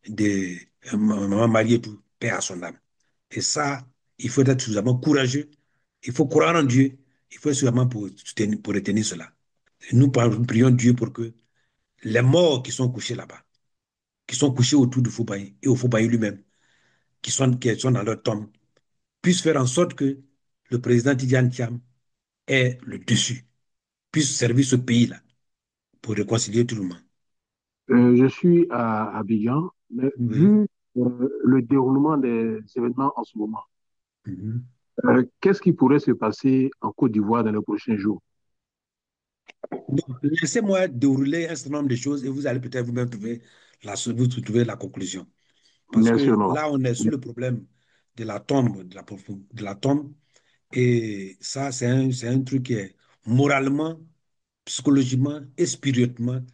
de maman Marie et tout, paix à son âme. Et ça, il faut être suffisamment courageux, il faut croire en Dieu, il faut être suffisamment pour retenir cela. Et nous prions Dieu pour que les morts qui sont couchés là-bas, qui sont couchés autour du Foubaï et au Foubaï lui-même, qui sont dans leur tombe, puissent faire en sorte que le président Tidiane Thiam ait le dessus, puisse servir ce pays-là pour réconcilier tout le monde. Je suis à Abidjan, mais Oui. vu le déroulement des événements en ce moment, Mhm. qu'est-ce qui pourrait se passer en Côte d'Ivoire dans les prochains jours? Donc, laissez-moi dérouler un certain nombre de choses et vous allez peut-être vous-même trouver la conclusion. Parce Bien sûr, que non. là, on est sur le problème de la tombe, de la tombe. Et ça, c'est un truc qui est moralement, psychologiquement et spirituellement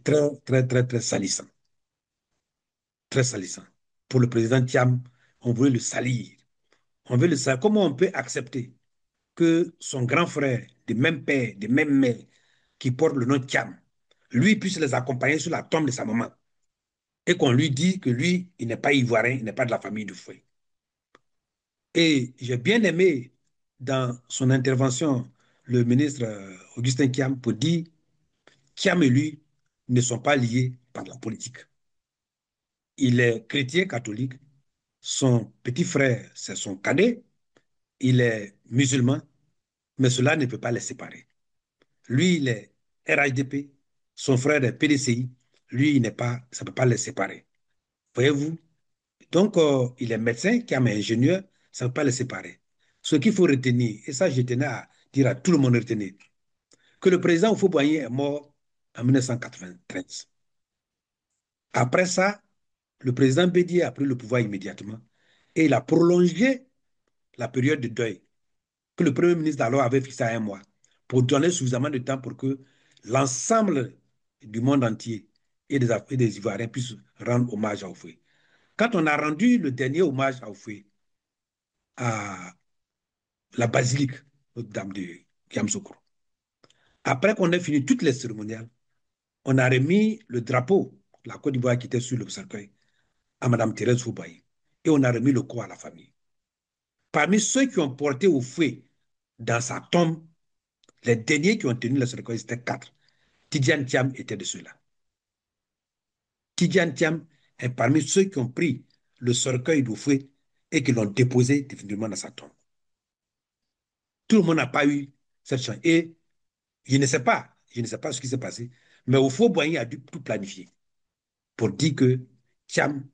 très, très, très, très salissant. Très salissant. Pour le président Thiam, on voulait le salir. On veut le salir. Comment on peut accepter que son grand frère, de même père, de même mère, qui porte le nom de Thiam, lui puisse les accompagner sur la tombe de sa maman et qu'on lui dit que lui, il n'est pas ivoirien, il n'est pas de la famille du fouet. Et j'ai bien aimé dans son intervention le ministre Augustin Thiam pour dire Thiam et lui ne sont pas liés par la politique. Il est chrétien catholique, son petit frère, c'est son cadet, il est musulman, mais cela ne peut pas les séparer. Lui, il est RHDP, son frère est PDCI, lui, il n'est pas, ça ne peut pas les séparer. Voyez-vous? Donc, il est médecin, qui est ingénieur, ça ne peut pas les séparer. Ce qu'il faut retenir, et ça, je tenais à dire à tout le monde de retenir, que le président Houphouët-Boigny est mort en 1993. Après ça, le président Bédié a pris le pouvoir immédiatement et il a prolongé la période de deuil que le Premier ministre alors avait fixé à un mois pour donner suffisamment de temps pour que l'ensemble du monde entier et des Ivoiriens puissent rendre hommage à Houphouët. Quand on a rendu le dernier hommage à Houphouët à la basilique Notre-Dame de Yamoussoukro, après qu'on ait fini toutes les cérémoniales, on a remis le drapeau de la Côte d'Ivoire qui était sur le cercueil à Mme Thérèse Foubaï et on a remis le corps à la famille. Parmi ceux qui ont porté au fouet dans sa tombe, les derniers qui ont tenu le cercueil, c'était quatre. Tidiane Thiam était de ceux-là. Tidiane Thiam est parmi ceux qui ont pris le cercueil du fouet et qui l'ont déposé définitivement dans sa tombe. Tout le monde n'a pas eu cette chance. Et je ne sais pas ce qui s'est passé, mais au fond, Boigny a dû tout planifier pour dire que Thiam,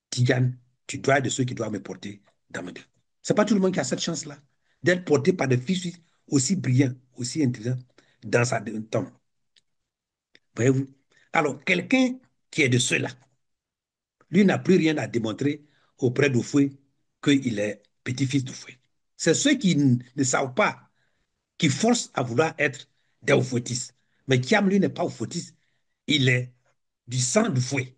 Tidiane, tu dois être de ceux qui doivent me porter dans mes deux. Ce n'est pas tout le monde qui a cette chance-là d'être porté par des fils aussi brillants, aussi intelligents dans sa tombe. Voyez-vous? Alors, quelqu'un qui est de ceux-là, lui n'a plus rien à démontrer auprès d'Oufoué qu'il est petit-fils d'Oufoué. C'est ceux qui ne savent pas, qui forcent à vouloir être des Oufouettistes. Mais Kiam, lui, n'est pas Oufouettiste. Il est du sang d'Oufoué.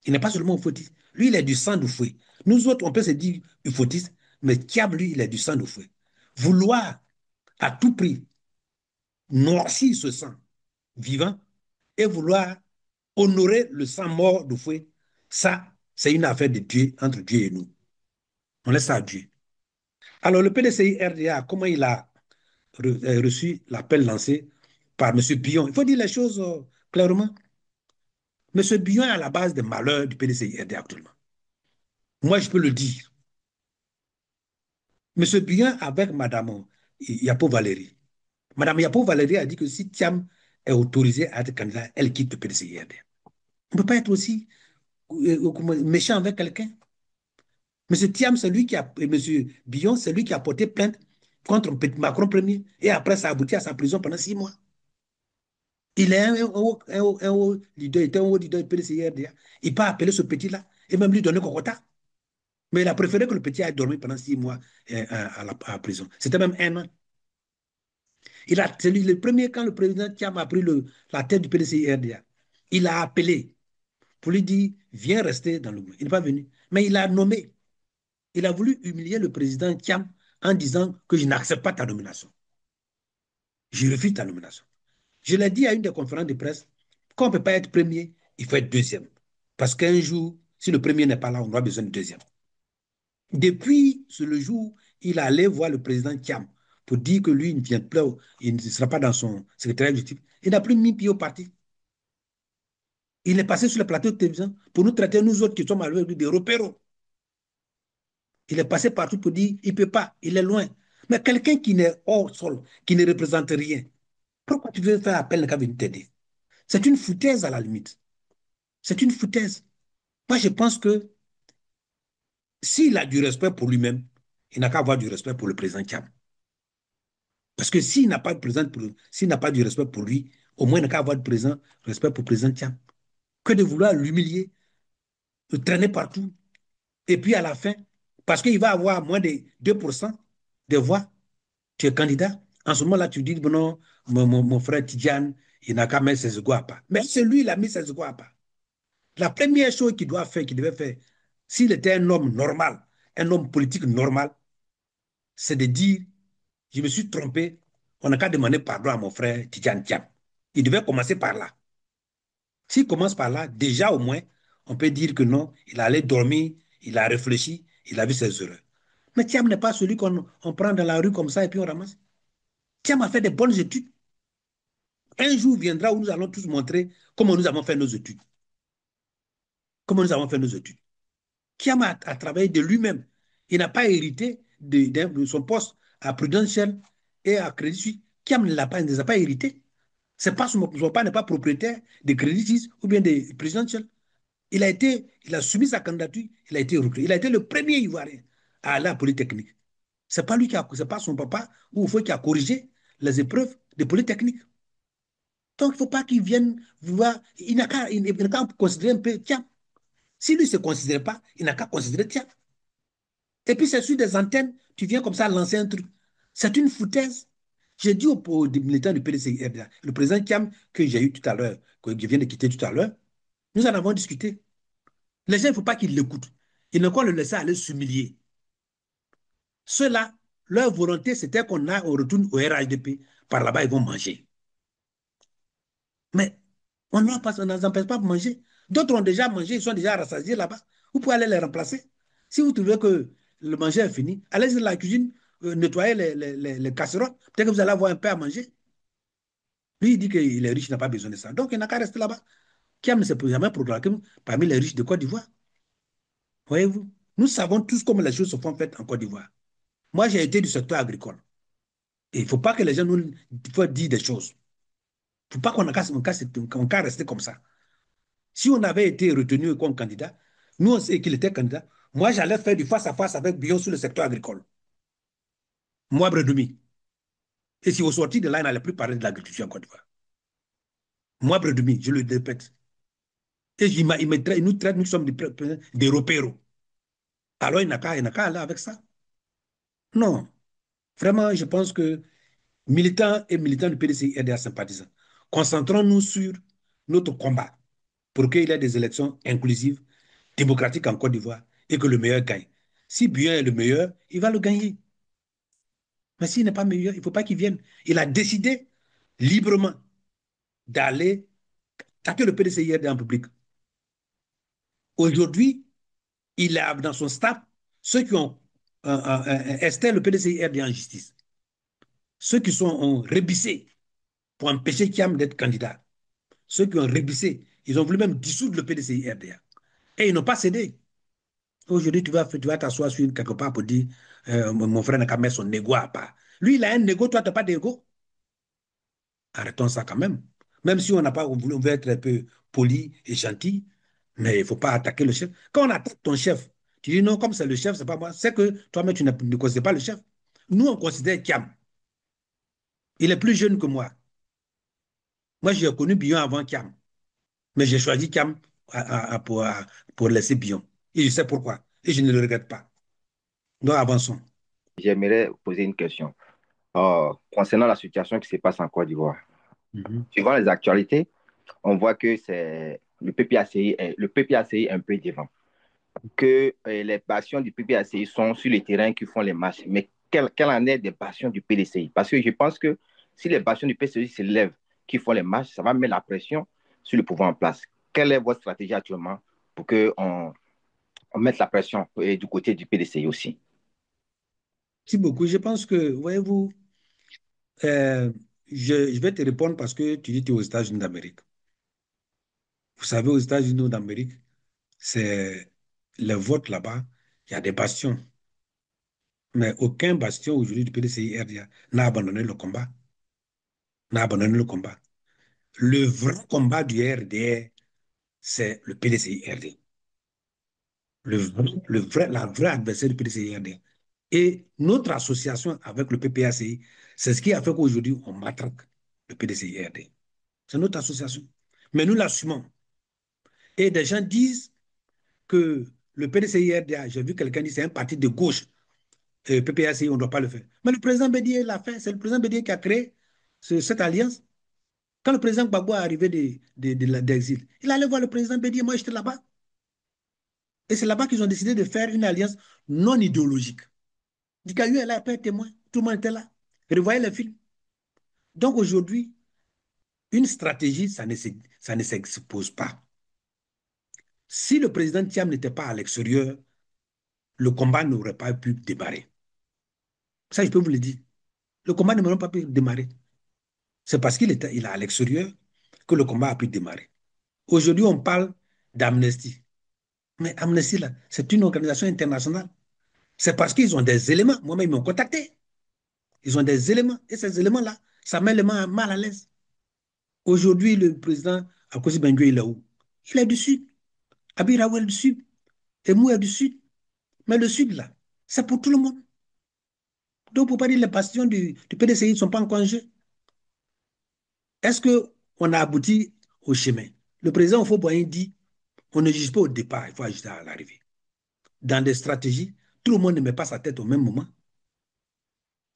Il n'est pas seulement Oufouettiste. Lui, il est du sang d'Oufoué. Nous autres, on peut se dire Oufouettiste, mais Kiam, lui, il est du sang d'Oufoué. Vouloir à tout prix noircir ce sang vivant et vouloir honorer le sang mort d'Oufoué, ça, c'est une affaire de Dieu, entre Dieu et nous. On laisse ça à Dieu. Alors, le PDCI RDA, comment il a reçu l'appel lancé par M. Billon? Il faut dire les choses clairement. M. Billon est à la base des malheurs du PDCI RDA actuellement. Moi, je peux le dire. M. Billon avec Mme Yapo Valérie. Mme Yapo Valérie a dit que si Thiam est autorisé à être candidat, elle quitte le PDCI RDA. On ne peut pas être aussi méchant avec quelqu'un. M. Thiam, c'est lui qui a, et M. Billon, c'est lui qui a porté plainte contre Macron premier. Et après, ça a abouti à sa prison pendant 6 mois. Il est un haut leader, il était un haut leader du PDCI-RDA. Il peut appeler ce petit-là et même lui donner Kokota. Mais il a préféré que le petit aille dormir pendant 6 mois à la prison. C'était même 1 an. C'est lui le premier, quand le président Thiam a pris la tête du PDCI-RDA, il a appelé pour lui dire, viens rester dans le gouvernement. Il n'est pas venu. Mais il a nommé. Il a voulu humilier le président Thiam en disant que je n'accepte pas ta nomination. Je refuse ta nomination. Je l'ai dit à une des conférences de presse, qu'on ne peut pas être premier, il faut être deuxième. Parce qu'un jour, si le premier n'est pas là, on aura besoin du deuxième. Depuis le jour, il allait voir le président Thiam pour dire que lui, il ne vient plus, il ne sera pas dans son secrétariat exécutif. Il n'a plus mis pied au parti. Il est passé sur le plateau de télévision pour nous traiter, nous autres qui sommes avec lui, des repéros. Il est passé partout pour dire il ne peut pas, il est loin. Mais quelqu'un qui n'est hors sol, qui ne représente rien, pourquoi tu veux faire appel à venir t'aider? C'est une foutaise à la limite. C'est une foutaise. Moi, je pense que s'il a du respect pour lui-même, il n'a qu'à avoir du respect pour le président Thiam. Parce que s'il n'a pas de président, s'il n'a pas du respect pour lui, au moins il n'a qu'à avoir du respect pour le président Thiam. Que de vouloir l'humilier, le traîner partout, et puis à la fin, parce qu'il va avoir moins de 2% des voix, tu es candidat. En ce moment-là, tu dis, bon, non, mon frère Tidjane, il n'a qu'à mettre ses égouts à part. Mais c'est lui, il a mis ses égouts à part. La première chose qu'il doit faire, qu'il devait faire, s'il était un homme normal, un homme politique normal, c'est de dire, je me suis trompé, on n'a qu'à demander pardon à mon frère Tidjane Thiam. Il devait commencer par là. S'il commence par là, déjà au moins, on peut dire que non, il allait dormir, il a réfléchi, il a vu ses erreurs. Mais Thiam n'est pas celui qu'on prend dans la rue comme ça et puis on ramasse. Thiam a fait des bonnes études. Un jour viendra où nous allons tous montrer comment nous avons fait nos études. Comment nous avons fait nos études. Thiam a travaillé de lui-même. Il n'a pas hérité de son poste à Prudential et à Crédit Suisse. Thiam ne les a pas hérités. Son père n'est pas propriétaire de Crédit Suisse ou bien de Prudential. Il a soumis sa candidature, il a été recruté. Il a été le premier Ivoirien à aller à la Polytechnique. C'est pas son papa ou qui a corrigé les épreuves de Polytechnique. Donc, il ne faut pas qu'il vienne voir, il n'a qu'à considérer un peu, tiens, si lui ne se considère pas, il n'a qu'à considérer, tiens. Et puis, c'est sur des antennes, tu viens comme ça lancer un truc. C'est une foutaise. J'ai dit aux militants du PDC, le président Kiam, que j'ai eu tout à l'heure, que je viens de quitter tout à l'heure, nous en avons discuté. Les gens, il ne faut pas qu'ils l'écoutent. Ils ne vont le laisser aller s'humilier. Ceux-là, leur volonté, c'était on retourne au RHDP. Par là-bas, ils vont manger. Mais on ne les empêche pas de manger. D'autres ont déjà mangé, ils sont déjà rassasiés là-bas. Vous pouvez aller les remplacer. Si vous trouvez que le manger est fini, allez dans la cuisine, nettoyer les casseroles. Peut-être que vous allez avoir un peu à manger. Lui, il dit qu'il est riche, il n'a pas besoin de ça. Donc, il n'a qu'à rester là-bas. Qui ne s'est jamais proclamé parmi les riches de Côte d'Ivoire. Voyez-vous? Nous savons tous comment les choses se font faites en Côte d'Ivoire. Moi, j'ai été du secteur agricole. Et il ne faut pas que les gens nous disent des choses. Il ne faut pas qu'on qu rester comme ça. Si on avait été retenu comme candidat, nous, on sait qu'il était candidat. Moi, j'allais faire du face-à-face avec Bion sur le secteur agricole. Moi, Bredouми. Et si au sorti de là, il n'allait plus parler de l'agriculture en Côte d'Ivoire. Moi, Bredoumi, je le répète. Et il nous traite, nous sommes des repéros. Alors, il n'a qu'à aller avec ça. Non. Vraiment, je pense que militants et militants du PDC et des sympathisants, concentrons-nous sur notre combat pour qu'il y ait des élections inclusives, démocratiques en Côte d'Ivoire et que le meilleur gagne. Si Bion est le meilleur, il va le gagner. Mais s'il n'est pas meilleur, il ne faut pas qu'il vienne. Il a décidé librement d'aller taper le PDCIRD en public. Aujourd'hui, il a dans son staff ceux qui ont esté le PDCIRD en justice. Ceux qui ont rébissé pour empêcher Kiam d'être candidat. Ceux qui ont rébissé, ils ont voulu même dissoudre le PDCIRDA. Et ils n'ont pas cédé. Aujourd'hui, tu vas t'asseoir sur quelque part pour dire mon frère n'a qu'à mettre son égo à part. Lui, il a un égo, toi, tu n'as pas d'égo. Arrêtons ça quand même. Même si on n'a pas voulu, on veut être un peu poli et gentil, mais il ne faut pas attaquer le chef. Quand on attaque ton chef, tu dis non, comme c'est le chef, c'est pas moi. C'est que toi-même, tu ne considères pas le chef. Nous, on considère Kiam. Il est plus jeune que moi. Moi, j'ai connu Bion avant Kiam. Mais j'ai choisi Kiam pour laisser Bion. Et je sais pourquoi. Et je ne le regrette pas. Donc, avançons. J'aimerais poser une question concernant la situation qui se passe en Côte d'Ivoire. Mhm. Suivant les actualités, on voit que c'est le PPACI est un peu devant. Que les passions du PPACI sont sur le terrain qui font les marches. Mais quel en est des passions du PDCI? Parce que je pense que si les passions du PDCI se lèvent, qui font les marches, ça va mettre la pression sur le pouvoir en place. Quelle est votre stratégie actuellement pour qu'on on mette la pression du côté du PDCI aussi. Merci beaucoup. Je pense que, voyez-vous, euh, je vais te répondre parce que tu dis que tu es aux États-Unis d'Amérique. Vous savez, aux États-Unis d'Amérique, c'est le vote là-bas, il y a des bastions. Mais aucun bastion aujourd'hui du PDCI-RDA n'a abandonné le combat. N'a abandonné le combat. Le vrai combat du RDR, c'est le PDCI-RDA. La vraie adversaire du PDCI-RDA. Et notre association avec le PPACI, c'est ce qui a fait qu'aujourd'hui, on matraque le PDCI-RDA. C'est notre association. Mais nous l'assumons. Et des gens disent que le PDCI-RDA, j'ai vu quelqu'un dire c'est un parti de gauche. PPACI, on ne doit pas le faire. Mais le président Bédier l'a fait. C'est le président Bédier qui a créé cette alliance. Quand le président Gbagbo est arrivé d'exil, il allait voir le président Bédier. Moi, j'étais là-bas. Et c'est là-bas qu'ils ont décidé de faire une alliance non idéologique. Dikayu est là, pas témoin. Tout le monde était là. Revoyez le film. Donc aujourd'hui, une stratégie, ça ne s'expose pas. Si le président Thiam n'était pas à l'extérieur, le combat n'aurait pas pu démarrer. Ça, je peux vous le dire. Le combat n'aurait pas pu démarrer. C'est parce qu'il est à l'extérieur que le combat a pu démarrer. Aujourd'hui, on parle d'Amnesty. Mais Amnesty, là, c'est une organisation internationale. C'est parce qu'ils ont des éléments. Moi-même, ils m'ont contacté. Ils ont des éléments. Et ces éléments-là, ça met les gens mal à l'aise. Aujourd'hui, le président Akosi Bengué, il est où? Il est du Sud. Abiraou est du Sud. Emou est du Sud. Mais le Sud, là, c'est pour tout le monde. Donc, pour pas dire les bastions du PDCI ne sont pas en congé. Est-ce qu'on a abouti au chemin? Le président Ofoboyen dit on ne juge pas au départ, il faut ajuster à l'arrivée. Dans des stratégies, tout le monde ne met pas sa tête au même moment.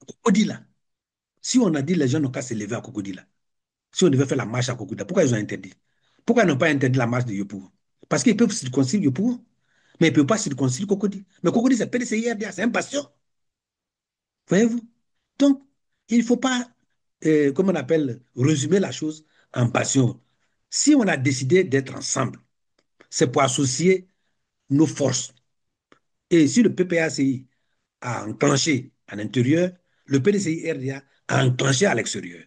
Cocody, là, si on a dit les gens n'ont qu'à se lever à Cocody, là, si on devait faire la marche à Cocody, pourquoi ils ont interdit? Pourquoi ils n'ont pas interdit la marche de Yopougon? Parce qu'ils peuvent circoncilier Yopougon, mais ils ne peuvent pas circoncilier Cocody. Mais Cocody, c'est PDCI, RDA, c'est un bastion. Voyez-vous? Donc, il ne faut pas, comme on appelle, résumer la chose en passion. Si on a décidé d'être ensemble, c'est pour associer nos forces. Et si le PPACI a enclenché à l'intérieur, le PDCI RDA a enclenché à l'extérieur.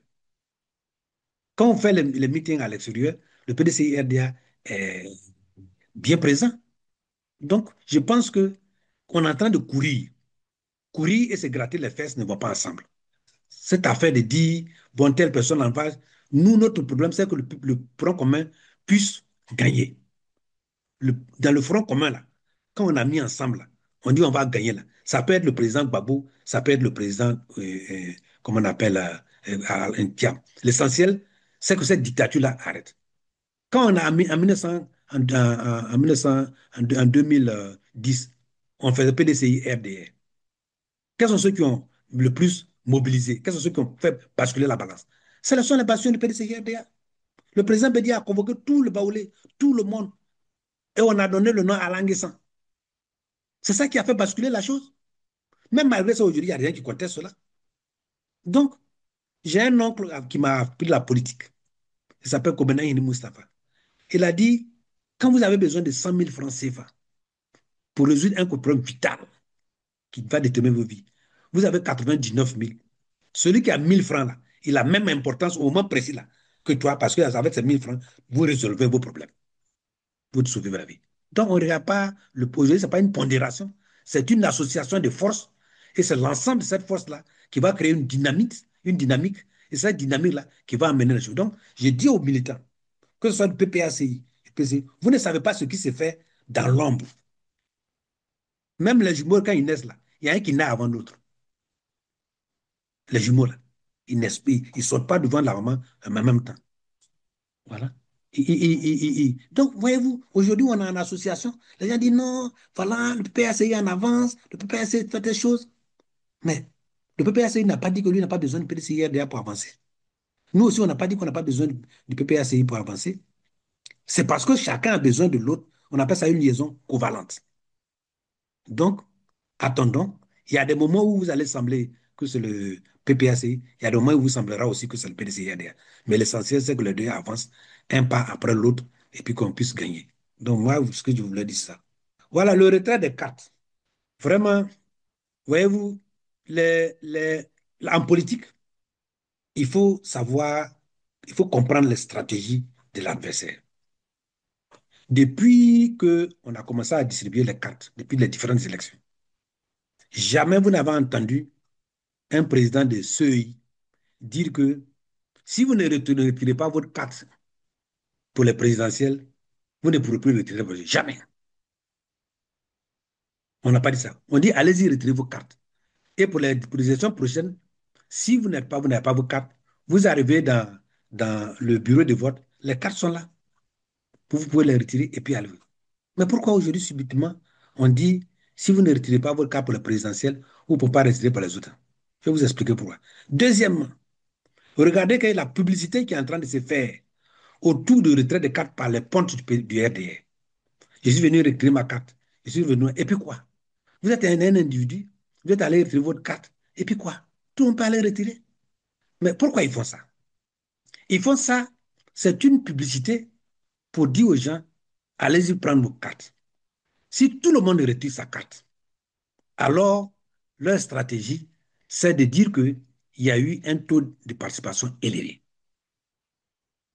Quand on fait les meetings à l'extérieur, le PDCI RDA est bien présent. Donc, je pense que on est en train de courir. Courir et se gratter les fesses ne vont pas ensemble. Cette affaire de dire, bon, telle personne en face, nous, notre problème, c'est que le front commun puisse gagner. Dans le front commun, là, quand on a mis ensemble, là, on dit on va gagner, là. Ça peut être le président Gbagbo, ça peut être le président, comment on appelle, Thiam. L'essentiel, c'est que cette dictature-là arrête. Quand on a mis en 1900, en 1900, en 2010, on faisait PDCI, RDR. Quels sont ceux qui ont le plus mobilisé? Quels sont ceux qui ont fait basculer la balance? Ce sont les bastions du PDCI, RDA. Le président Bédia a convoqué tout le Baoulé, tout le monde, et on a donné le nom à Languessan. C'est ça qui a fait basculer la chose. Même malgré ça, aujourd'hui, il n'y a rien qui conteste cela. Donc, j'ai un oncle qui m'a appris la politique. Il s'appelle Kobena Yini Mustafa. Il a dit, quand vous avez besoin de 100 000 francs CFA pour résoudre un problème vital qui va déterminer vos vies, vous avez 99 000. Celui qui a 1000 francs, là, il a même importance au moment précis là, que toi, parce qu'avec ces 1000 francs, vous résolvez vos problèmes. Vous sauvez la vie. Donc, on ne regarde pas le projet, ce n'est pas une pondération, c'est une association de forces. Et c'est l'ensemble de cette force-là qui va créer une dynamique, et cette dynamique-là qui va amener les choses. Donc, je dis aux militants, que ce soit le PPACI, vous ne savez pas ce qui se fait dans l'ombre. Même les jumeaux, quand ils naissent là, il y a un qui naît avant l'autre. Les jumeaux là, ils ne sautent pas devant la maman en même temps. Voilà. Donc, voyez-vous, aujourd'hui, on a une association. Les gens disent non, voilà, le PPACI est en avance, le PPACI fait des choses. Mais le PPACI n'a pas dit que lui n'a pas besoin de PDCI-RDA pour avancer. Nous aussi, on n'a pas dit qu'on n'a pas besoin du PPACI pour avancer. C'est parce que chacun a besoin de l'autre. On appelle ça une liaison covalente. Donc, attendons. Il y a des moments où vous allez sembler que c'est le PPACI. Il y a des moments où vous semblera aussi que c'est le PDCI-RDA. Mais l'essentiel, c'est que les deux avancent un pas après l'autre et puis qu'on puisse gagner. Donc, moi, ce que je voulais dire, c'est ça. Voilà, le retrait des cartes. Vraiment, voyez-vous, en politique, il faut savoir, il faut comprendre les stratégies de l'adversaire. Depuis qu'on a commencé à distribuer les cartes, depuis les différentes élections, jamais vous n'avez entendu un président de CEI dire que si vous ne retirez pas votre carte pour les présidentielles, vous ne pourrez plus retirer votre... Jamais. On n'a pas dit ça. On dit allez-y retirer vos cartes. Et pour les élections prochaines, si vous n'avez pas vos cartes, vous arrivez dans le bureau de vote, les cartes sont là. Vous pouvez les retirer et puis aller. Mais pourquoi aujourd'hui, subitement, on dit si vous ne retirez pas votre carte pour la présidentielle, vous ne pouvez pas retirer pour les autres? Je vais vous expliquer pourquoi. Deuxièmement, regardez quelle est la publicité qui est en train de se faire autour de retrait de cartes par les pontes du RDR. Je suis venu retirer ma carte. Je suis venu. Et puis quoi? Vous êtes un individu, vous êtes allé retirer votre carte. Et puis quoi? Tout le monde peut aller retirer. Mais pourquoi ils font ça? Ils font ça, c'est une publicité pour dire aux gens, allez-y prendre vos cartes. Si tout le monde retire sa carte, alors leur stratégie, c'est de dire qu'il y a eu un taux de participation élevé.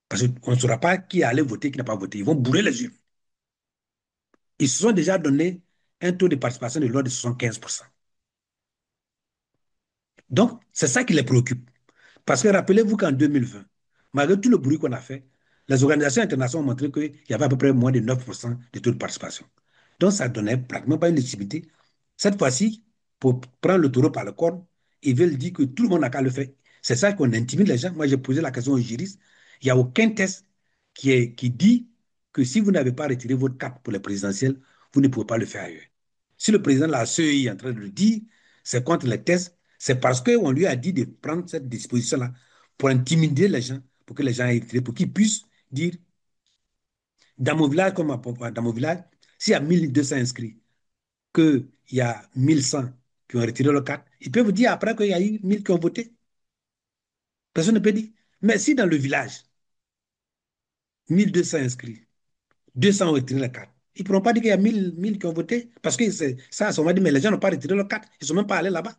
Parce qu'on ne saura pas qui est allé voter, qui n'a pas voté. Ils vont bourrer les urnes. Ils se sont déjà donné un taux de participation de l'ordre de 75%. Donc, c'est ça qui les préoccupe. Parce que rappelez-vous qu'en 2020, malgré tout le bruit qu'on a fait, les organisations internationales ont montré qu'il y avait à peu près moins de 9% de taux de participation. Donc, ça ne donnait pratiquement pas une légitimité. Cette fois-ci, pour prendre le taureau par le corne, ils veulent dire que tout le monde n'a qu'à le faire. C'est ça qu'on intimide les gens. Moi, j'ai posé la question aux juristes. Il n'y a aucun test qui dit que si vous n'avez pas retiré votre carte pour les présidentielles, vous ne pouvez pas le faire ailleurs. Si le président de la CEI est en train de le dire, c'est contre les tests, c'est parce qu'on lui a dit de prendre cette disposition-là pour intimider les gens, pour que les gens aient retiré, pour qu'ils puissent dire, dans mon village, comme dans mon village, s'il y a 1200 inscrits, qu'il y a 1100 qui ont retiré leur carte, ils peuvent vous dire après qu'il y a eu 1000 qui ont voté. Personne ne peut dire. Mais si dans le village, 1200 inscrits, 200 ont retiré la carte, ils ne pourront pas dire qu'il y a 1000 qui ont voté, parce que ça, on va dire, mais les gens n'ont pas retiré leur carte, ils ne sont même pas allés là-bas.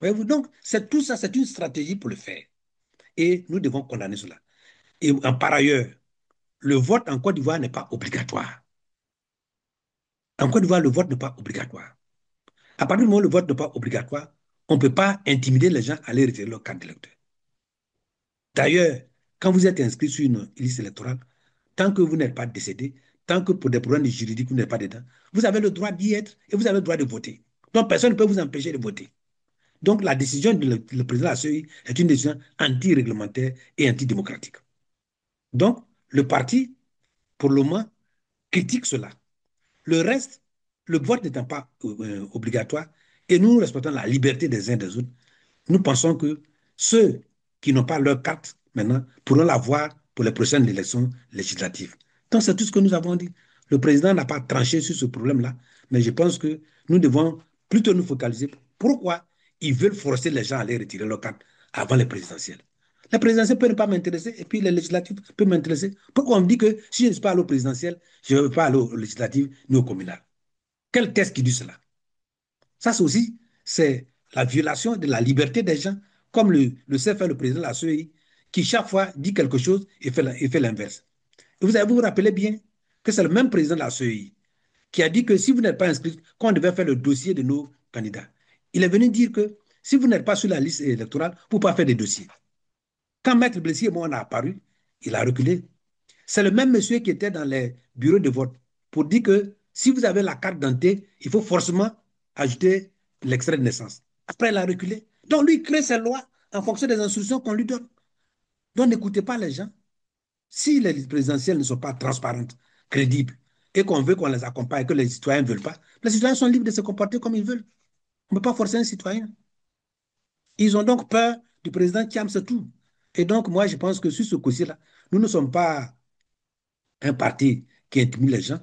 Voyez-vous, donc, tout ça, c'est une stratégie pour le faire. Et nous devons condamner cela. Et par ailleurs, le vote en Côte d'Ivoire n'est pas obligatoire. En Côte d'Ivoire, le vote n'est pas obligatoire. À partir du moment où le vote n'est pas obligatoire, on ne peut pas intimider les gens à aller retirer leur carte d'électeur. D'ailleurs, quand vous êtes inscrit sur une liste électorale, tant que vous n'êtes pas décédé, tant que pour des problèmes juridiques, vous n'êtes pas dedans, vous avez le droit d'y être et vous avez le droit de voter. Donc, personne ne peut vous empêcher de voter. Donc, la décision du président de la CEI est une décision anti-réglementaire et antidémocratique. Donc, le parti, pour le moment, critique cela. Le reste, le vote n'étant pas obligatoire, et nous respectons la liberté des uns des autres, nous pensons que ceux qui n'ont pas leur carte maintenant pourront l'avoir pour les prochaines élections législatives. Donc, c'est tout ce que nous avons dit. Le président n'a pas tranché sur ce problème-là, mais je pense que nous devons plutôt nous focaliser. Pourquoi ils veulent forcer les gens à aller retirer leur carte avant les présidentielles? Les présidentielles peuvent ne pas m'intéresser et puis les législatives peuvent m'intéresser. Pourquoi on me dit que si je ne suis pas allé aux présidentielles, je ne vais pas aller aux législatives ni au communal? Quel test qui dit cela? Ça, c'est aussi, c'est la violation de la liberté des gens, comme le sait faire le président de la CEI, qui chaque fois dit quelque chose et fait l'inverse. Vous vous rappelez bien que c'est le même président de la CEI qui a dit que si vous n'êtes pas inscrit, qu'on devait faire le dossier de nos candidats. Il est venu dire que si vous n'êtes pas sur la liste électorale, vous ne pouvez pas faire des dossiers. Quand Maître Blessier et moi on a apparu, il a reculé. C'est le même monsieur qui était dans les bureaux de vote pour dire que si vous avez la carte d'identité, il faut forcément ajouter l'extrait de naissance. Après, il a reculé. Donc, lui, il crée ses lois en fonction des instructions qu'on lui donne. Donc, n'écoutez pas les gens. Si les présidentielles ne sont pas transparentes, crédibles, et qu'on veut qu'on les accompagne, que les citoyens ne veulent pas, les citoyens sont libres de se comporter comme ils veulent. On ne peut pas forcer un citoyen. Ils ont donc peur du président qui aime ce tout. Et donc, moi, je pense que sur ce côté-là, nous ne sommes pas un parti qui intimide les gens.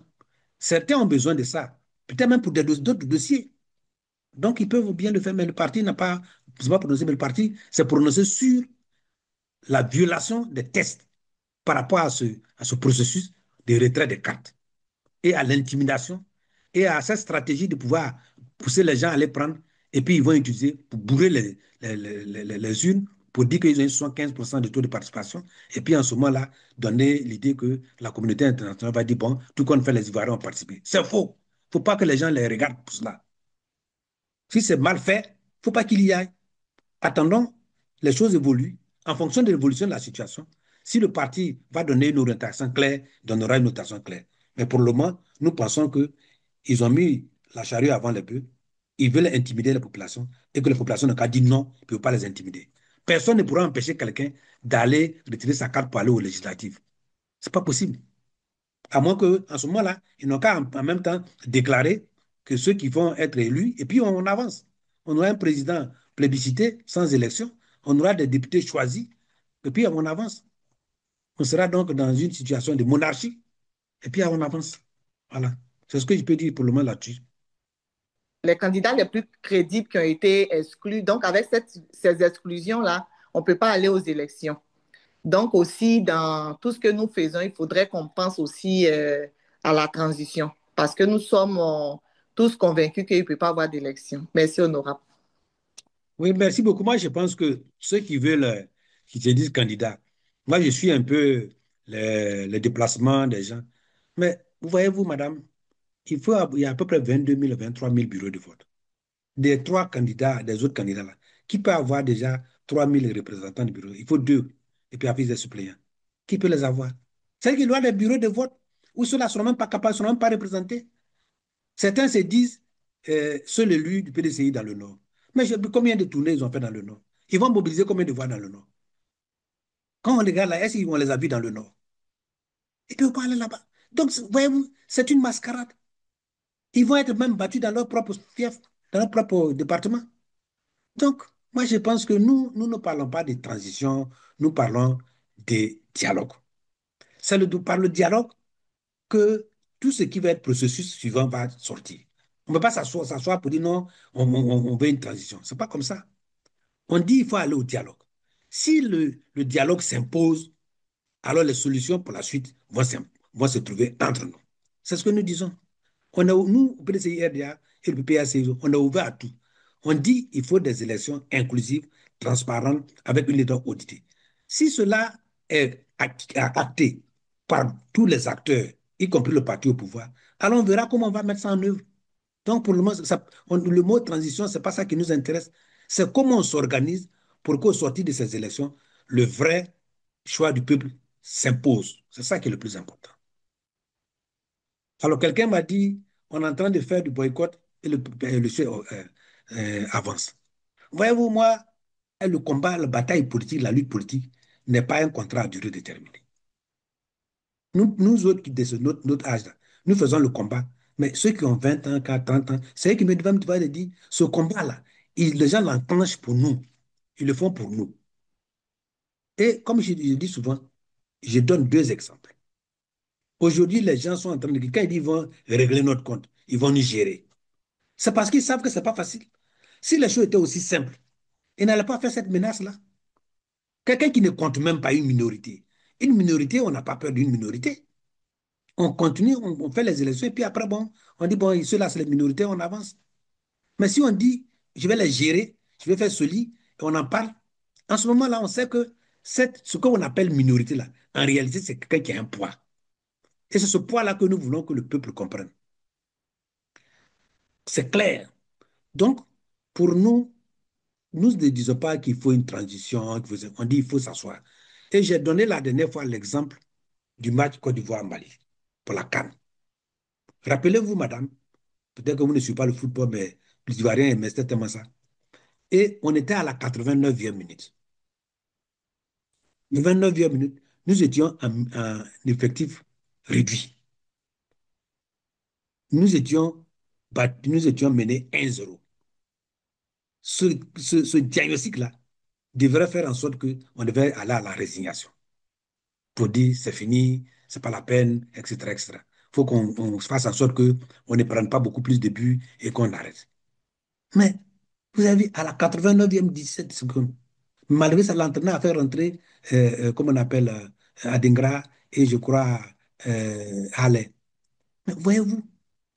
Certains ont besoin de ça, peut-être même pour d'autres dossiers. Donc, ils peuvent bien le faire, mais le parti n'a pas, c'est pas prononcé, mais le parti s'est prononcé sur la violation des tests par rapport à ce processus de retrait des cartes. et à l'intimidation et à cette stratégie de pouvoir pousser les gens à les prendre et puis ils vont utiliser pour bourrer les urnes pour dire qu'ils ont 75% de taux de participation et puis en ce moment-là, donner l'idée que la communauté internationale va dire, bon, tout compte fait, les Ivoiriens ont participé. C'est faux. Il ne faut pas que les gens les regardent pour cela. Si c'est mal fait, il ne faut pas qu'il y aille. Attendons, les choses évoluent en fonction de l'évolution de la situation. Si le parti va donner une orientation claire, il donnera une orientation claire. Mais pour le moment, nous pensons qu'ils ont mis la charrue avant les bœufs, ils veulent intimider la population et que la population n'a qu'à dire non, ils ne peuvent pas les intimider. Personne ne pourra empêcher quelqu'un d'aller retirer sa carte pour aller aux législatives. Ce n'est pas possible. À moins qu'en ce moment-là, ils n'ont qu'à en même temps déclarer que ceux qui vont être élus, et puis on avance. On aura un président plébiscité sans élection, on aura des députés choisis, et puis on avance. On sera donc dans une situation de monarchie, et puis on avance. Voilà. C'est ce que je peux dire pour le moment là-dessus. Les candidats les plus crédibles qui ont été exclus. Donc, avec ces exclusions-là, on ne peut pas aller aux élections. Donc, aussi, dans tout ce que nous faisons, il faudrait qu'on pense aussi à la transition parce que nous sommes tous convaincus qu'il ne peut pas y avoir d'élection. Merci, honorable. Oui, merci beaucoup. Moi, je pense que ceux qui veulent, qui se disent candidats, moi, je suis un peu les déplacements des gens. Mais vous voyez-vous, madame, il y a à peu près 22 000, 23 000 bureaux de vote. Des trois candidats, des autres candidats là, qui peut avoir déjà 3 000 représentants de bureau? Il faut deux. Et puis après, des suppléants. Qui peut les avoir? C'est qu'il y a des bureaux de vote où ceux-là ne seront même pas capables, ne seront même pas représentés. Certains se disent seul élu du PDCI dans le Nord. Mais combien de tournées ils ont fait dans le Nord? Ils vont mobiliser combien de voix dans le Nord? Quand on regarde là, est-ce qu'ils vont les avoir dans le Nord? Ils ne peuvent pas aller là-bas. Donc, voyez-vous, c'est une mascarade. Ils vont être même battus dans leur propre fief, dans leur propre département. Donc, moi, je pense que nous ne parlons pas de transition, nous parlons de dialogue. C'est par le dialogue que tout ce qui va être processus suivant va sortir. On ne peut pas s'asseoir pour dire non, on veut une transition. Ce n'est pas comme ça. On dit qu'il faut aller au dialogue. Si le dialogue s'impose, alors les solutions pour la suite vont se trouver entre nous. C'est ce que nous disons. Nous, au PDCI-RDA et le PPAC, on a ouvert à tout. On dit qu'il faut des élections inclusives, transparentes, avec une leader auditée. Si cela est acté par tous les acteurs, y compris le parti au pouvoir, alors on verra comment on va mettre ça en œuvre. Donc, pour le moment, le mot transition, ce n'est pas ça qui nous intéresse. C'est comment on s'organise pour qu'au sortir de ces élections, le vrai choix du peuple s'impose. C'est ça qui est le plus important. Alors, quelqu'un m'a dit, on est en train de faire du boycott et le choix avance. Voyez-vous, moi, le combat, la bataille politique, la lutte politique n'est pas un contrat à durée déterminée. Nous autres, de notre âge-là, nous faisons le combat. Mais ceux qui ont 20 ans, 30 ans, c'est eux qui me dire, ce combat-là, les gens l'enclenchent pour nous. Ils le font pour nous. Et comme je dis souvent, je donne deux exemples. Aujourd'hui, les gens sont en train de dire, quand ils disent qu'ils vont régler notre compte, ils vont nous gérer. C'est parce qu'ils savent que ce n'est pas facile. Si les choses étaient aussi simples, ils n'allaient pas faire cette menace-là. Quelqu'un qui ne compte même pas une minorité. Une minorité, on n'a pas peur d'une minorité. On continue, on fait les élections, et puis après, bon, on dit, bon, ceux-là, c'est les minorités, on avance. Mais si on dit, je vais les gérer, je vais faire ceci, et on en parle, en ce moment-là, on sait que ce qu'on appelle minorité, là, en réalité, c'est quelqu'un qui a un poids. Et c'est ce poids-là que nous voulons que le peuple comprenne. C'est clair. Donc, pour nous, nous ne disons pas qu'il faut une transition, on dit qu'il faut s'asseoir. Et j'ai donné la dernière fois l'exemple du match Côte d'Ivoire-Mali pour la CAN. Rappelez-vous, madame, peut-être que vous ne suivez pas le football, mais les Ivoiriens aimaient tellement ça. Et on était à la 89e minute. 29e minute, nous étions en effectif réduit. Nous étions menés 1-0. Ce diagnostic-là devrait faire en sorte qu'on devait aller à la résignation pour dire c'est fini, c'est pas la peine, etc., etc. Il faut qu'on fasse en sorte qu'on ne prenne pas beaucoup plus de buts et qu'on arrête. Mais vous avez vu, à la 89e 17 secondes, malgré ça, l'entraîneur a fait rentrer, comme on appelle, Adingra et je crois Halle. Mais voyez-vous,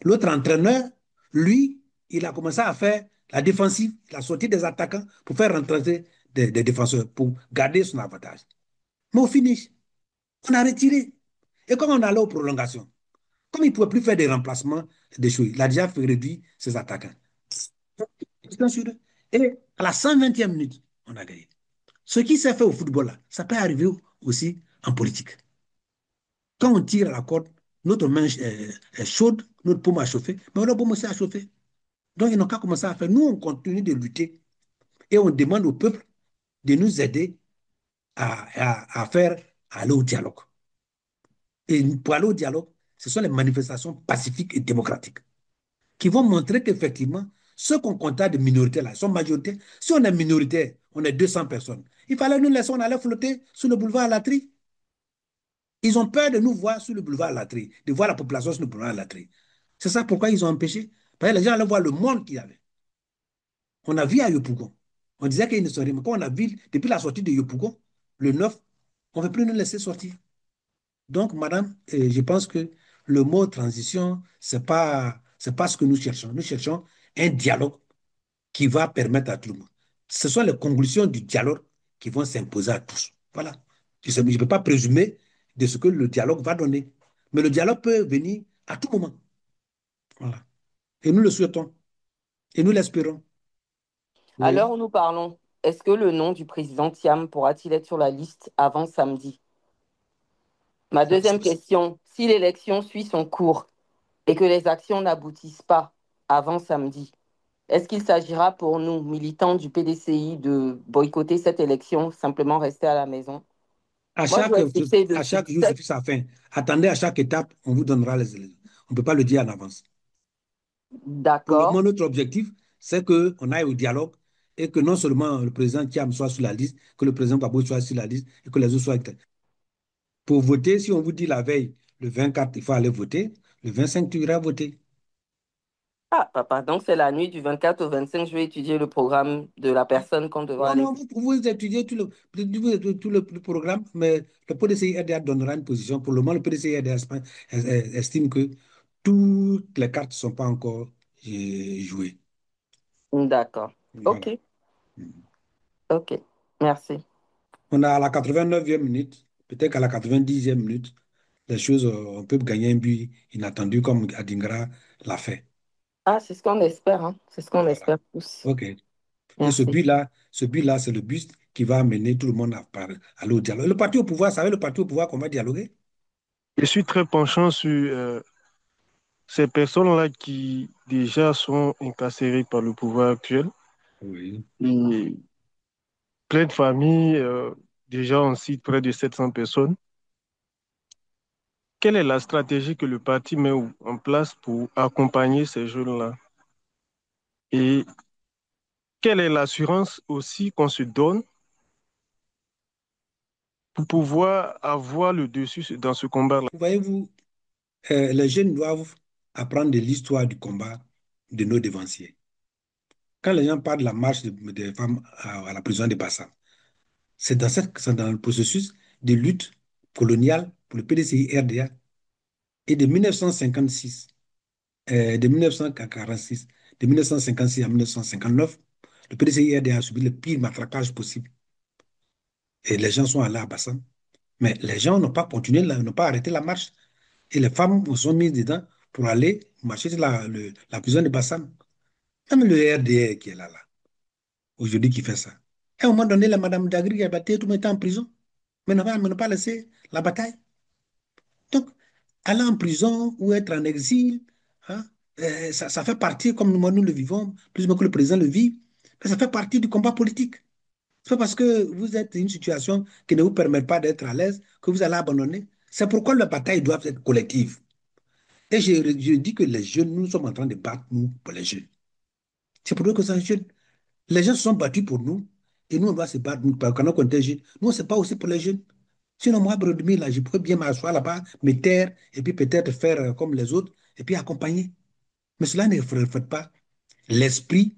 l'autre entraîneur, lui, il a commencé à faire la défensive, il a sorti des attaquants pour faire rentrer des défenseurs, pour garder son avantage. Mais au finish, on a retiré. Et comme on allait aux prolongations, comme il ne pouvait plus faire des remplacements, des choses, il a déjà fait réduire ses attaquants. Et à la 120e minute, on a gagné. Ce qui s'est fait au football, là, ça peut arriver aussi en politique. Quand on tire à la corde, notre main est chaude, notre paume a chauffé, mais notre paume aussi a chauffé. Donc, ils n'ont qu'à commencer à faire. Nous, on continue de lutter et on demande au peuple de nous aider à faire aller au dialogue. Et pour aller au dialogue, ce sont les manifestations pacifiques et démocratiques qui vont montrer qu'effectivement, ceux qu'on compte de minorités là sont majoritaires. Si on est minoritaire, on est 200 personnes. Il fallait nous laisser, on allait flotter sur le boulevard Latry. Ils ont peur de nous voir sur le boulevard Latry, de voir la population sur le boulevard Latry. C'est ça pourquoi ils ont empêché. Parce que les gens allaient voir le monde qu'il y avait. On a vu à Yopougon. On disait qu'il ne serait mais quand on a vu, depuis la sortie de Yopougon, le 9, on ne veut plus nous laisser sortir. Donc, madame, je pense que le mot transition, c'est pas ce que nous cherchons. Nous cherchons un dialogue qui va permettre à tout le monde. Ce sont les conclusions du dialogue qui vont s'imposer à tous. Voilà. Je ne peux pas présumer de ce que le dialogue va donner. Mais le dialogue peut venir à tout moment. Voilà. Et nous le souhaitons. Et nous l'espérons. À Oui. l'heure où nous parlons, est-ce que le nom du président Thiam pourra-t-il être sur la liste avant samedi? Ma deuxième question, si l'élection suit son cours et que les actions n'aboutissent pas avant samedi, est-ce qu'il s'agira pour nous, militants du PDCI, de boycotter cette élection, simplement rester à la maison? Moi, je vais essayer de À suivre chaque jour suffit sa fin. Attendez à chaque étape, on vous donnera les éléments. On ne peut pas le dire en avance. Pour le moment, D'accord. notre objectif, c'est qu'on aille au dialogue et que non seulement le président Thiam soit sur la liste, que le président Babou soit sur la liste et que les autres soient. Pour voter, si on vous dit la veille, le 24, il faut aller voter, le 25, tu iras voter. Ah, papa, donc c'est la nuit du 24 au 25, je vais étudier le programme de la personne qu'on devra Non, aller. non, vous étudiez tout le programme, mais le PDCI-RDA donnera une position. Pour le moment, le PDCI-RDA estime que toutes les cartes ne sont pas encore jouées. D'accord. Voilà. OK, OK. Merci. On a à la 89e minute, peut-être qu'à la 90e minute, les choses, on peut gagner un but inattendu comme Adingra l'a fait. Ah, c'est ce qu'on espère, hein. C'est ce qu'on Voilà. espère tous. OK. Et Merci. ce but-là, c'est le but qui va amener tout le monde à aller au dialogue. Le parti au pouvoir, vous savez, le parti au pouvoir qu'on va dialoguer? Je suis très penchant sur ces personnes-là qui déjà sont incarcérées par le pouvoir actuel. Oui. Et plein de familles, déjà on cite près de 700 personnes. Quelle est la stratégie que le parti met en place pour accompagner ces jeunes-là? Et quelle est l'assurance aussi qu'on se donne pour pouvoir avoir le dessus dans ce combat-là? Voyez-vous, les jeunes doivent apprendre de l'histoire du combat de nos devanciers. Quand les gens parlent de la marche des femmes à la prison de Bassam, c'est dans le processus de lutte coloniale pour le PDCI-RDA et de 1956, de 1946, de 1956 à 1959, le PDCI-RDA a subi le pire matraquage possible. Et les gens sont allés à Bassam. Mais les gens n'ont pas continué, n'ont pas arrêté la marche. Et les femmes sont mises dedans pour aller marcher sur la prison de Bassam. Même le RDR qui est là, aujourd'hui, qui fait ça. Et à un moment donné, la Madame Dagri qui a battu, tout le monde était en prison. Mais n'a pas laissé la bataille. Donc, aller en prison ou être en exil, hein, ça fait partie, comme nous le vivons, plus ou moins que le président le vit, mais ça fait partie du combat politique. C'est pas parce que vous êtes dans une situation qui ne vous permet pas d'être à l'aise que vous allez abandonner. C'est pourquoi les batailles doivent être collectives. Et je dis que les jeunes, nous sommes en train de battre, nous, pour les jeunes. C'est pour eux que c'est jeunes. Les gens se sont battus pour nous et nous, on doit se battre. Nous, quand on est jeunes, nous, on ne sait pas aussi pour les jeunes. Sinon, moi, Brodemir, là, je pourrais bien m'asseoir là-bas, me taire et puis peut-être faire comme les autres et puis accompagner. Mais cela ne reflète pas l'esprit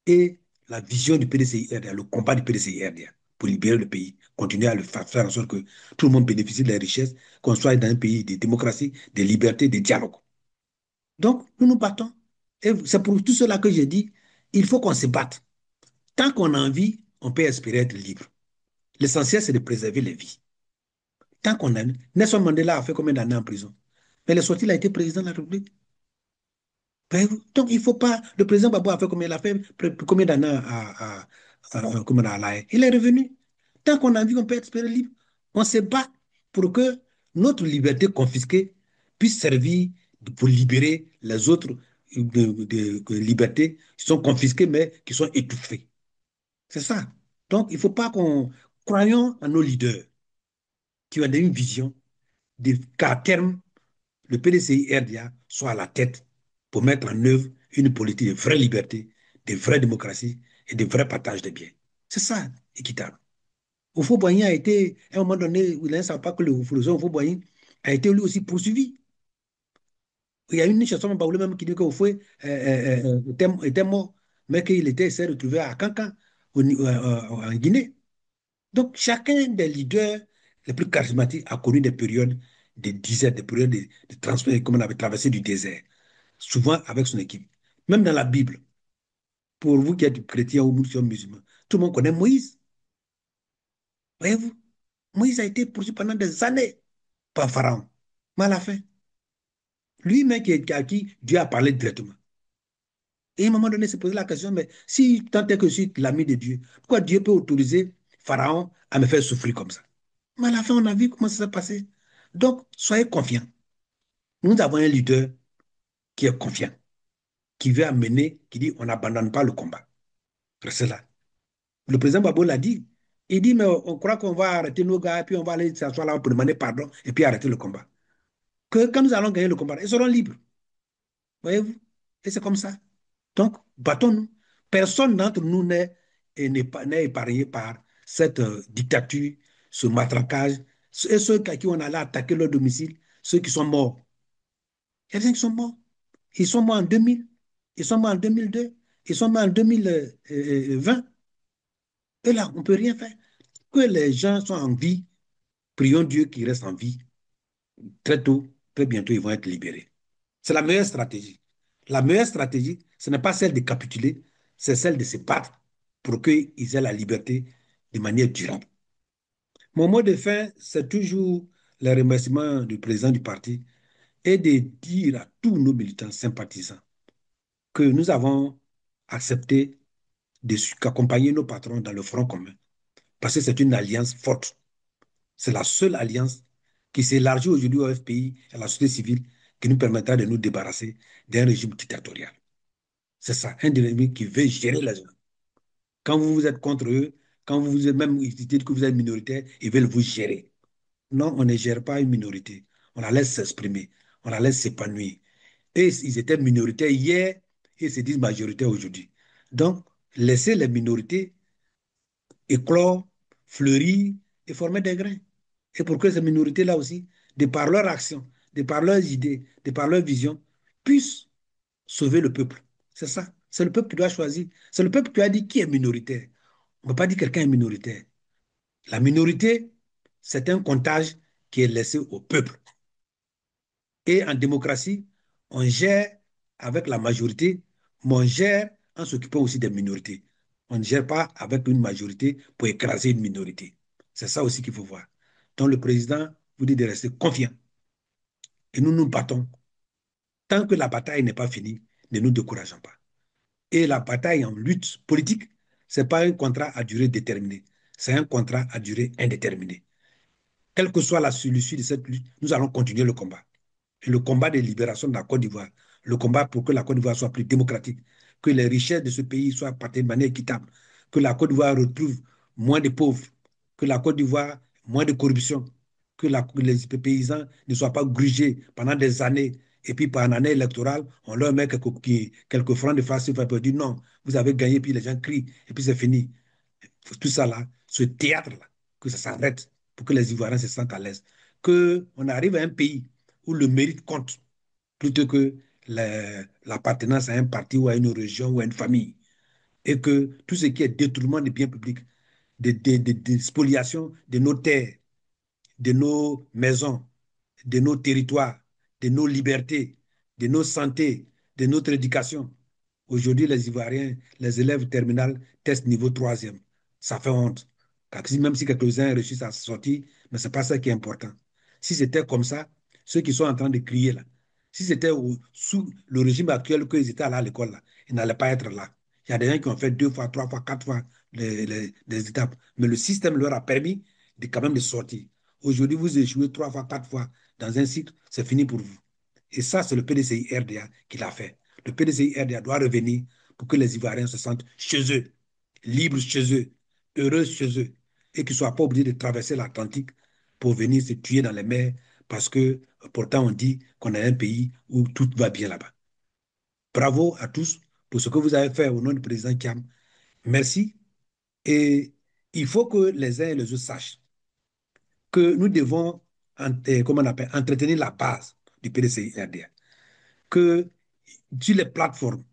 et la vision du PDCI-RDA, le combat du PDCI-RDA pour libérer le pays, continuer à le faire en sorte que tout le monde bénéficie des richesses, qu'on soit dans un pays de démocratie, de liberté, de dialogue. Donc, nous nous battons. Et c'est pour tout cela que j'ai dit, il faut qu'on se batte. Tant qu'on a envie, on peut espérer être libre. L'essentiel, c'est de préserver les vies. Tant qu'on a... Nelson Mandela a fait combien d'années en prison? Mais il est sorti, il a été président de la République. Donc, il ne faut pas... Le président Babou a fait combien? Il a fait combien d'années comment, à La Haye? Il est revenu. Tant qu'on a envie, on peut espérer libre. On se bat pour que notre liberté confisquée puisse servir pour libérer les autres libertés qui sont confisquées, mais qui sont étouffées. C'est ça. Donc, il ne faut pas qu'on croyons en nos leaders qui ont une vision qu'à terme, le PDCI-RDA soit à la tête pour mettre en œuvre une politique de vraie liberté, de vraie démocratie et de vrai partage des biens. C'est ça, équitable. Houphouët-Boigny a été, à un moment donné, il ne savait pas que le philosophe Houphouët-Boigny a été lui aussi poursuivi. Il y a une chanson Baoulé même qui dit que Houphouët était mort, mais qu'il s'est retrouvé à Cancan, en Guinée. Donc, chacun des leaders les plus charismatiques a connu des périodes de disette, des périodes de transport, comme on avait traversé du désert, souvent avec son équipe. Même dans la Bible, pour vous qui êtes chrétiens ou musulmans, tout le monde connaît Moïse. Voyez-vous, Moïse a été poursuivi pendant des années par Pharaon. Mais à la fin, lui-même à qui Dieu a parlé directement. Et à un moment donné, il s'est posé la question, mais si tant est que je suis l'ami de Dieu, pourquoi Dieu peut autoriser Pharaon à me faire souffrir comme ça? Mais à la fin, on a vu comment ça s'est passé. Donc, soyez confiants. Nous avons un leader qui est confiant, qui veut amener, qui dit on n'abandonne pas le combat. Restez là. Le président Babo l'a dit. Il dit, mais on croit qu'on va arrêter nos gars, et puis on va aller s'asseoir là pour demander pardon, et puis arrêter le combat. Que quand nous allons gagner le combat, ils seront libres. Voyez-vous? Et c'est comme ça. Donc, battons-nous. Personne d'entre nous n'est épargné par cette dictature, ce matraquage. Et ceux à qui on allait attaquer leur domicile, ceux qui sont morts. Il y a des gens qui sont morts. Ils sont morts en 2000, ils sont morts en 2002, ils sont morts en 2020. Et là, on ne peut rien faire. Que les gens sont en vie, prions Dieu qu'ils restent en vie. Très tôt, très bientôt, ils vont être libérés. C'est la meilleure stratégie. La meilleure stratégie, ce n'est pas celle de capituler, c'est celle de se battre pour qu'ils aient la liberté de manière durable. Mon mot de fin, c'est toujours le remerciement du président du parti et de dire à tous nos militants sympathisants que nous avons accepté d'accompagner nos patrons dans le front commun parce que c'est une alliance forte. C'est la seule alliance qui s'élargit aujourd'hui au FPI et à la société civile qui nous permettra de nous débarrasser d'un régime dictatorial. C'est ça, un régime qui veut gérer les gens. Quand vous êtes contre eux, quand vous êtes même dites que vous êtes minoritaire, ils veulent vous gérer. Non, on ne gère pas une minorité. On la laisse s'exprimer, on la laisse s'épanouir. Et ils étaient minoritaires hier, et ils se disent majoritaires aujourd'hui. Donc, laissez les minorités éclore, fleurir et former des grains. Et pour que ces minorités-là aussi, de par leur action, de par leurs idées, de par leur vision, puissent sauver le peuple. C'est ça. C'est le peuple qui doit choisir. C'est le peuple qui a dit qui est minoritaire. On ne peut pas dire quelqu'un est minoritaire. La minorité, c'est un comptage qui est laissé au peuple. Et en démocratie, on gère avec la majorité, mais on gère en s'occupant aussi des minorités. On ne gère pas avec une majorité pour écraser une minorité. C'est ça aussi qu'il faut voir. Donc le président vous dit de rester confiant. Et nous nous battons. Tant que la bataille n'est pas finie, ne nous décourageons pas. Et la bataille en lutte politique, ce n'est pas un contrat à durée déterminée. C'est un contrat à durée indéterminée. Quelle que soit l'issue de cette lutte, nous allons continuer le combat. Et le combat de libération de la Côte d'Ivoire, le combat pour que la Côte d'Ivoire soit plus démocratique, que les richesses de ce pays soient partagées de manière équitable, que la Côte d'Ivoire retrouve moins de pauvres, que la Côte d'Ivoire moins de corruption, que les paysans ne soient pas grugés pendant des années. Et puis, par une année électorale, on leur met quelques francs de farce pour dire non, vous avez gagné, puis les gens crient, et puis c'est fini. Tout ça là, ce théâtre-là, que ça s'arrête pour que les Ivoiriens se sentent à l'aise. Qu'on arrive à un pays où le mérite compte plutôt que l'appartenance à un parti ou à une région ou à une famille. Et que tout ce qui est détournement des biens publics, des spoliations de nos terres, de nos maisons, de nos territoires, de nos libertés, de nos santé, de notre éducation. Aujourd'hui, les Ivoiriens, les élèves terminales testent niveau troisième. Ça fait honte. Même si quelques-uns réussissent à sortir, mais ce n'est pas ça qui est important. Si c'était comme ça, ceux qui sont en train de crier là, si c'était sous le régime actuel qu'ils étaient allés à l'école là, ils n'allaient pas être là. Il y a des gens qui ont fait 2 fois, 3 fois, 4 fois les étapes. Mais le système leur a permis de quand même de sortir. Aujourd'hui, vous échouez 3 fois, 4 fois dans un cycle, c'est fini pour vous. Et ça, c'est le PDCI RDA qui l'a fait. Le PDCI RDA doit revenir pour que les Ivoiriens se sentent chez eux, libres chez eux, heureux chez eux, et qu'ils ne soient pas obligés de traverser l'Atlantique pour venir se tuer dans les mers parce que pourtant on dit qu'on est un pays où tout va bien là-bas. Bravo à tous pour ce que vous avez fait au nom du président Kiam. Merci. Et il faut que les uns et les autres sachent que nous devons, comment on appelle, entretenir la base du PDCI-RDA. Que sur les plateformes,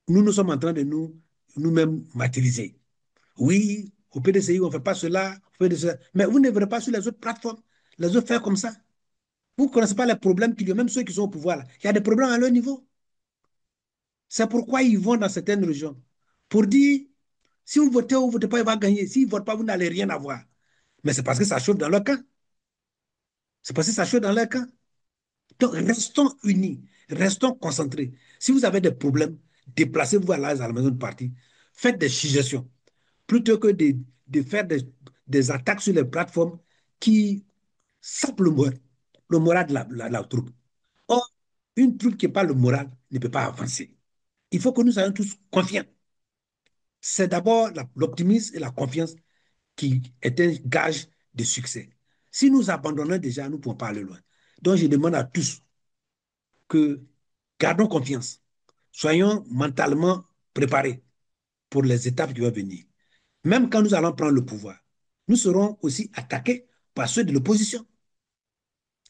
nous sommes en train de nous-mêmes martyriser. Oui, au PDCI, on ne fait pas cela, on fait cela. Mais vous ne verrez pas sur les autres plateformes, les autres faire comme ça. Vous ne connaissez pas les problèmes qu'il y a, même ceux qui sont au pouvoir. Là. Il y a des problèmes à leur niveau. C'est pourquoi ils vont dans certaines régions. Pour dire, si vous votez ou vous ne votez pas, il va gagner. S'ils ne votent pas, vous n'allez rien avoir. Mais c'est parce que ça chauffe dans leur camp. C'est parce que ça chauffe dans leur camp. Donc, restons unis, restons concentrés. Si vous avez des problèmes, déplacez-vous à la maison de parti. Faites des suggestions. Plutôt que de faire des attaques sur les plateformes qui sapent le moral de la troupe. Or, une troupe qui n'a pas le moral ne peut pas avancer. Il faut que nous soyons tous confiants. C'est d'abord l'optimisme et la confiance qui est un gage de succès. Si nous abandonnons déjà, nous ne pouvons pas aller loin. Donc, je demande à tous que gardons confiance. Soyons mentalement préparés pour les étapes qui vont venir. Même quand nous allons prendre le pouvoir, nous serons aussi attaqués par ceux de l'opposition.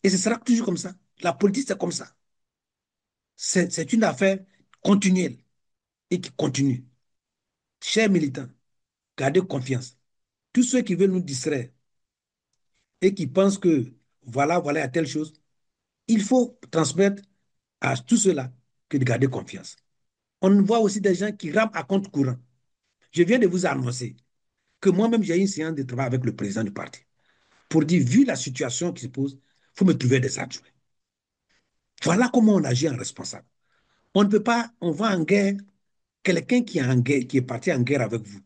Et ce sera toujours comme ça. La politique, c'est comme ça. C'est une affaire continuelle et qui continue. Chers militants, gardez confiance. Tous ceux qui veulent nous distraire et qui pensent que voilà, il y a telle chose, il faut transmettre à tous ceux-là que de garder confiance. On voit aussi des gens qui rament à compte courant. Je viens de vous annoncer que moi-même, j'ai eu une séance de travail avec le président du parti pour dire, vu la situation qui se pose, il faut me trouver des adjoints. Voilà comment on agit en responsable. On ne peut pas, on va en guerre, quelqu'un qui est en guerre, qui est parti en guerre avec vous,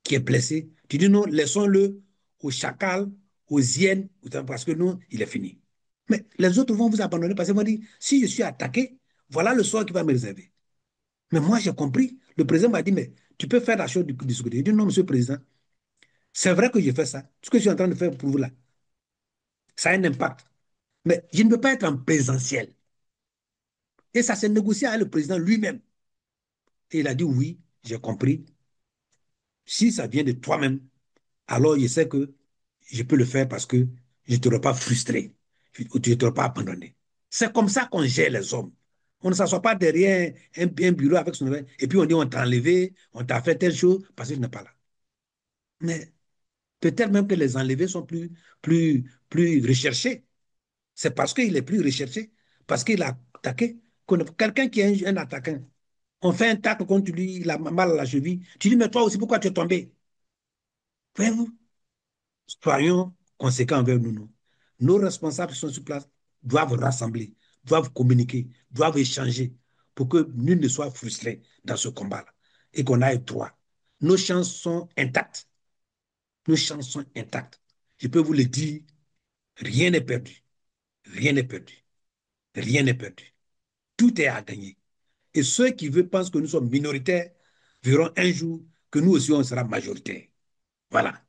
qui est blessé, tu dis non, laissons-le aux chacals, aux hyènes, parce que nous, il est fini. Mais les autres vont vous abandonner parce qu'ils vont dire, si je suis attaqué, voilà le sort qui va me réserver. Mais moi, j'ai compris. Le président m'a dit, mais tu peux faire la chose du côté. Il dit, non, monsieur le président, c'est vrai que j'ai fait ça. Ce que je suis en train de faire pour vous là, ça a un impact. Mais je ne peux pas être en présentiel. Et ça s'est négocié avec le président lui-même. Et il a dit, oui, j'ai compris. Si ça vient de toi-même, alors je sais que je peux le faire parce que je ne t'aurai pas frustré, ou tu ne t'aurai pas abandonné. C'est comme ça qu'on gère les hommes. On ne s'assoit pas derrière un bureau avec son et puis on dit on t'a enlevé, on t'a fait telle chose parce que je n'ai pas là. Mais peut-être même que les enlevés sont plus recherchés. C'est parce qu'il est plus recherché, parce qu'il a attaqué. Quelqu'un qui est un attaquant, on fait un tacle contre lui, il a mal à la cheville. Tu dis, mais toi aussi, pourquoi tu es tombé? Voyez-vous? Soyons conséquents envers nous. Nos responsables qui sont sur place doivent rassembler, doivent communiquer, doivent échanger pour que nul ne soit frustré dans ce combat-là et qu'on aille droit. Nos chances sont intactes. Nos chances sont intactes. Je peux vous le dire, rien n'est perdu. Rien n'est perdu. Rien n'est perdu. Tout est à gagner. Et ceux qui veulent pensent que nous sommes minoritaires verront un jour que nous aussi, on sera majoritaires. Voilà.